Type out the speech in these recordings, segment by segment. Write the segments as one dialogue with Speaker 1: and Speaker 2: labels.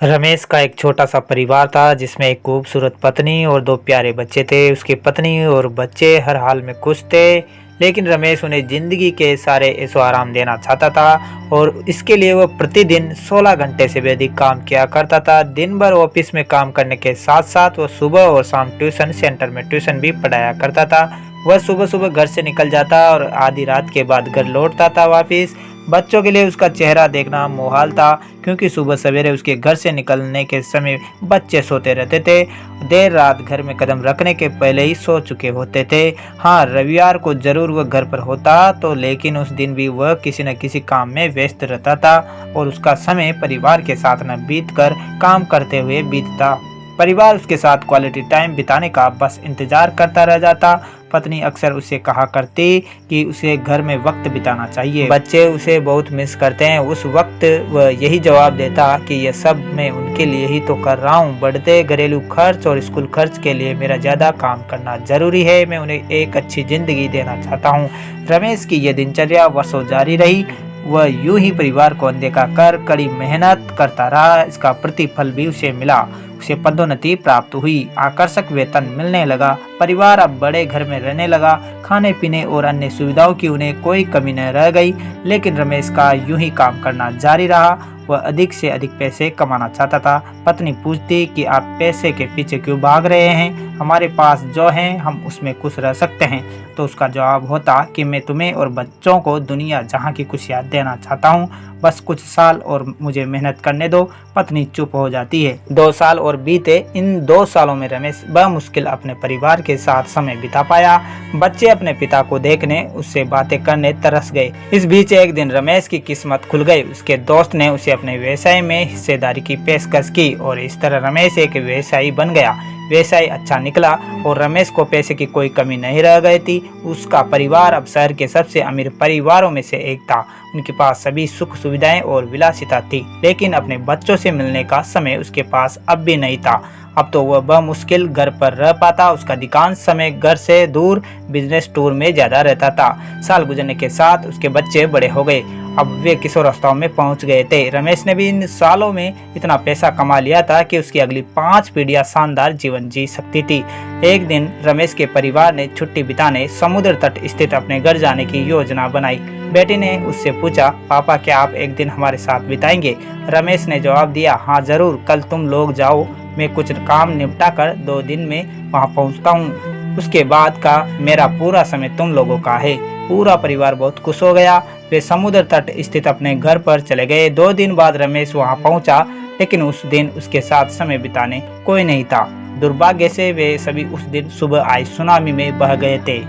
Speaker 1: रमेश का एक छोटा सा परिवार था जिसमें एक खूबसूरत पत्नी और दो प्यारे बच्चे थे। उसकी पत्नी और बच्चे हर हाल में खुश थे, लेकिन रमेश उन्हें जिंदगी के सारे ऐशो आराम देना चाहता था और इसके लिए वह प्रतिदिन 16 घंटे से भी अधिक काम किया करता था। दिन भर ऑफिस में काम करने के साथ साथ वह सुबह और शाम ट्यूशन सेंटर में ट्यूशन भी पढ़ाया करता था। वह सुबह सुबह घर से निकल जाता और आधी रात के बाद घर लौटता था वापिस। बच्चों के लिए उसका चेहरा देखना मुहाल था, क्योंकि सुबह सवेरे उसके घर से निकलने के समय बच्चे सोते रहते थे। देर रात घर में कदम रखने के पहले ही सो चुके होते थे। हाँ, रविवार को जरूर वह घर पर होता तो, लेकिन उस दिन भी वह किसी न किसी काम में व्यस्त रहता था और उसका समय परिवार के साथ न बीतकर काम करते हुए बीतता। परिवार उसके साथ क्वालिटी टाइम बिताने का बस इंतजार करता रह जाता। पत्नी अक्सर उसे कहा करती कि उसे घर में वक्त बिताना चाहिए, बच्चे उसे बहुत मिस करते हैं। उस वक्त वह यही जवाब देता कि यह सब मैं उनके लिए ही तो कर रहा हूँ। बढ़ते घरेलू खर्च और स्कूल खर्च के लिए मेरा ज़्यादा काम करना जरूरी है। मैं उन्हें एक अच्छी जिंदगी देना चाहता हूँ। रमेश की यह दिनचर्या वर्षों जारी रही। वह यूं ही परिवार को अनदेखा कर कड़ी मेहनत करता रहा। इसका प्रतिफल भी उसे मिला। उसे पदोन्नति प्राप्त हुई, आकर्षक वेतन मिलने लगा, परिवार अब बड़े घर में रहने लगा। खाने पीने और अन्य सुविधाओं की उन्हें कोई कमी न रह गई। लेकिन रमेश का यूं ही काम करना जारी रहा। वह अधिक से अधिक पैसे कमाना चाहता था। पत्नी पूछती कि आप पैसे के पीछे क्यों भाग रहे हैं, हमारे पास जो है हम उसमें खुश रह सकते हैं। तो उसका जवाब होता कि मैं तुम्हें और बच्चों को दुनिया जहां की खुशियां देना चाहता हूं, बस कुछ साल और मुझे मेहनत करने दो। पत्नी चुप हो जाती है। 2 साल और बीते। इन 2 सालों में रमेश बमुश्किल अपने परिवार के साथ समय बिता पाया। बच्चे अपने पिता को देखने, उससे बातें करने तरस गए। इस बीच एक दिन रमेश की किस्मत खुल गई। उसके दोस्त ने उसे अपने व्यवसाय में हिस्सेदारी की पेशकश की और इस तरह रमेश एक व्यवसायी बन गया। व्यवसाय अच्छा निकला और रमेश को पैसे की कोई कमी नहीं रह गई थी। उसका परिवार अब शहर के सबसे अमीर परिवारों में से एक था। उनके पास सभी सुख सुविधाएं और विलासिता थी, लेकिन अपने बच्चों से मिलने का समय उसके पास अब भी नहीं था। अब तो वह बमुश्किल घर पर रह पाता। उसका अधिकांश समय घर से दूर बिजनेस टूर में ज्यादा रहता था। साल गुजरने के साथ उसके बच्चे बड़े हो गए। अब वे किशोरावस्था में पहुंच गए थे। रमेश ने भी इन सालों में इतना पैसा कमा लिया था कि उसकी अगली 5 पीढ़ियां शानदार जीवन जी सकती थी। एक दिन रमेश के परिवार ने छुट्टी बिताने समुद्र तट स्थित अपने घर जाने की योजना बनाई। बेटी ने उससे पूछा, पापा क्या आप एक दिन हमारे साथ बिताएंगे? रमेश ने जवाब दिया, हाँ जरूर, कल तुम लोग जाओ, मैं कुछ काम निपटा कर 2 दिन में वहाँ पहुँचता हूँ। उसके बाद का मेरा पूरा समय तुम लोगों का है। पूरा परिवार बहुत खुश हो गया। वे समुद्र तट स्थित अपने घर पर चले गए। 2 दिन बाद रमेश वहाँ पहुँचा, लेकिन उस दिन उसके साथ समय बिताने कोई नहीं था। दुर्भाग्य से वे सभी उस दिन सुबह आई सुनामी में बह गए थे।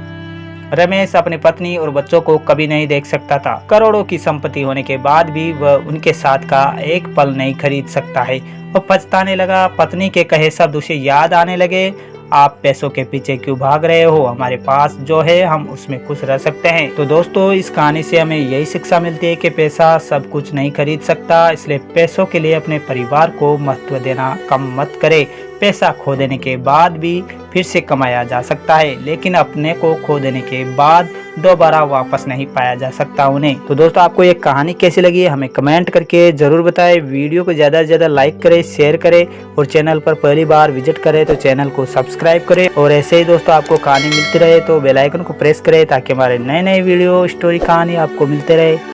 Speaker 1: रमेश अपनी पत्नी और बच्चों को कभी नहीं देख सकता था। करोड़ों की संपत्ति होने के बाद भी वह उनके साथ का एक पल नहीं खरीद सकता है। वह पछताने लगा। पत्नी के कहे शब्द उसे याद आने लगे। आप पैसों के पीछे क्यों भाग रहे हो, हमारे पास जो है हम उसमें खुश रह सकते हैं। तो दोस्तों, इस कहानी से हमें यही शिक्षा मिलती है कि पैसा सब कुछ नहीं खरीद सकता, इसलिए पैसों के लिए अपने परिवार को महत्व देना कम मत करें। पैसा खो देने के बाद भी फिर से कमाया जा सकता है, लेकिन अपने को खो देने के बाद दोबारा वापस नहीं पाया जा सकता उन्हें। तो दोस्तों, आपको ये कहानी कैसी लगी हमें कमेंट करके जरूर बताएं। वीडियो को ज़्यादा से ज़्यादा लाइक करें, शेयर करें और चैनल पर पहली बार विजिट करें तो चैनल को सब्सक्राइब करें। और ऐसे ही दोस्तों आपको कहानी मिलती रहे तो बेल आइकन को प्रेस करें, ताकि हमारे नए नए वीडियो स्टोरी कहानी आपको मिलते रहे।